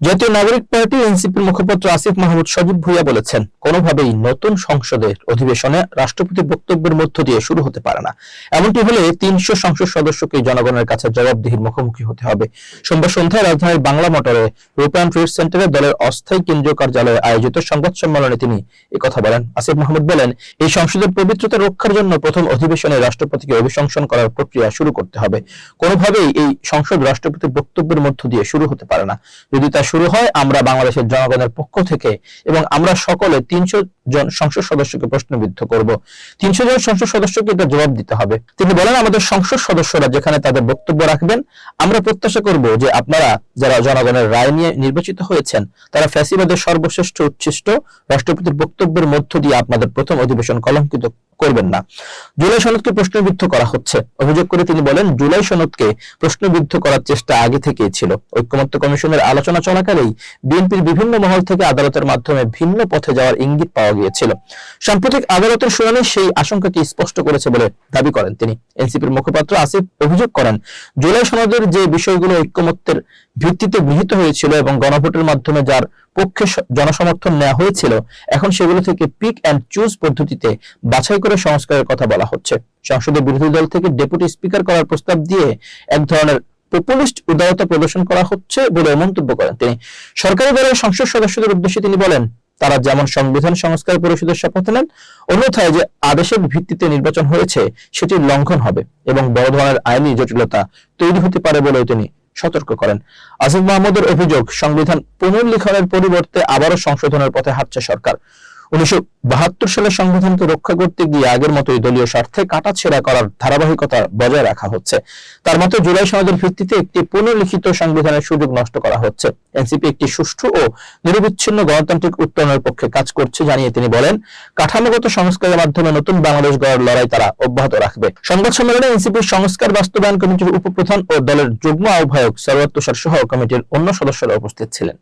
জাতীয় নাগরিক পার্টি এনসিপির মুখপাত্র আসিফ মাহমুদ সজীব ভুঁইয়া বলেছেন, কোনোভাবেই নতুন সংসদের অধিবেশনে রাষ্ট্রপতির বক্তব্যের মধ্য দিয়ে শুরু হতে পারে না। এমনটি হলে ৩০০ সংসদ সদস্যকে জনগণের কাছে জবাবদিহির মুখোমুখি হতে হবে। সোমবার সন্ধ্যায় রাজধানীর বাংলা মোটরে রূপায়ণ ট্রেড সেন্টারে দলের অস্থায়ী কেন্দ্রীয় কার্যালয়ে আয়োজিত সংবাদ সম্মেলনে তিনি একথা বলেন। আসিফ মাহমুদ বলেন, এই সংসদের পবিত্রতা রক্ষার জন্য প্রথম অধিবেশনে রাষ্ট্রপতিকে অভিশংসন করার প্রক্রিয়া শুরু করতে হবে। কোনোভাবেই এই সংসদ রাষ্ট্রপতির বক্তব্যের মধ্য দিয়ে শুরু হতে পারে না। যদি তা শুরু হয়, আমরা বাংলাদেশের জনগণের পক্ষ থেকে এবং আমরা সকলে ৩০০ জন সংসদ সদস্যকে প্রশ্নবিদ্ধ করব। ৩০০ জন সংসদ সদস্যকে এটা জবাব দিতে হবে। তিনি বলেন, আমাদের সংসদ সদস্যরা যেখানে তাদের বক্তব্য রাখবেন, আমরা প্রত্যাশা করব যে আপনারা যারা জনগণের রায় নিয়ে নির্বাচিত হয়েছেন, তারা ফ্যাসিবাদের সর্বশ্রেষ্ঠ উচ্ছিষ্ট রাষ্ট্রপতির বক্তব্যের মধ্য দিয়ে আপনাদের প্রথম অধিবেশন কলঙ্কিত করবেন না। জুলাই সনদকে প্রশ্নবিদ্ধ করা হচ্ছে অভিযোগ করে তিনি বলেন, জুলাই সনদকে প্রশ্নবিদ্ধ করার চেষ্টা আগে থেকেই ছিল। ঐকমত্য কমিশনের আলোচনা চলাকালেই বিএনপির বিভিন্ন মহল থেকে আদালতের মাধ্যমে ভিন্ন পথে যাওয়ার ইঙ্গিত পাওয়া গিয়েছিল। সাম্প্রতিক আদালতের শুনানি সেই আশঙ্কাকে স্পষ্ট করেছে বলে দাবি করেন তিনি। এনসিপির মুখপাত্র আসিফ অভিযোগ করেন, জুলাই সনদের যে বিষয়গুলো ঐকমত্যের ভিত্তিতে গৃহীত হয়েছিল এবং গণভোটের মাধ্যমে যার পক্ষে জনসমর্থন নেওয়া হয়েছিল, এখন সেগুলো থেকে পিক অ্যান্ড চুজ পদ্ধতিতে বাছাই করে সংস্কারের কথা বলা হচ্ছে। সংসদে বিরোধী দল থেকে ডেপুটি স্পিকার করার প্রস্তাব দিয়ে এক ধরনের পপুলিস্ট উদারতা প্রদর্শন করা হচ্ছে বলে মন্তব্য করেন তিনি। সরকারি দলের সংসদ সদস্যদের উদ্দেশ্যে তিনি বলেন, তারা যেমন সংবিধান সংস্কার পরিষদের শপথ নেন, অন্যথায় যে আদেশের ভিত্তিতে নির্বাচন হয়েছে সেটির লঙ্ঘন হবে এবং বড় ধরনের আইনি জটিলতা তৈরি হতে পারে বলেও তিনি সতর্ক করেন। আসিফ মাহমুদের অভিযোগ, সংবিধান পুনর্লিখনের পরিবর্তে আবারও সংশোধনের পথে হাঁটছে সরকার। 1972 সালের সংবিধানকে রক্ষা করতে গিয়ে আগের মতোই দলীয় স্বার্থে কাটাছেঁড়া করার ধারাবাহিকতা বজায় রাখা হচ্ছে। তার মতে, জুলাই সনদের ভিত্তিতে একটি পুনর্লিখিত সংবিধানের সুযোগ নষ্ট করা হচ্ছে। এনসিপি একটি সুষ্ঠু ও নিরবিচ্ছিন্ন গণতান্ত্রিক উত্তরণের পক্ষে কাজ করছে জানিয়ে তিনি বলেন, কাঠামোগত সংস্কারের মাধ্যমে নতুন বাংলাদেশ গড়ার লড়াই তারা অব্যাহত রাখবে। সংবাদ সম্মেলনে এনসিপির সংস্কার বাস্তবায়ন কমিটির উপপ্রধান ও দলের যুগ্ম আহ্বায়ক সরওয়ার তুষার সহ কমিটির অন্য সদস্যরা উপস্থিত ছিলেন।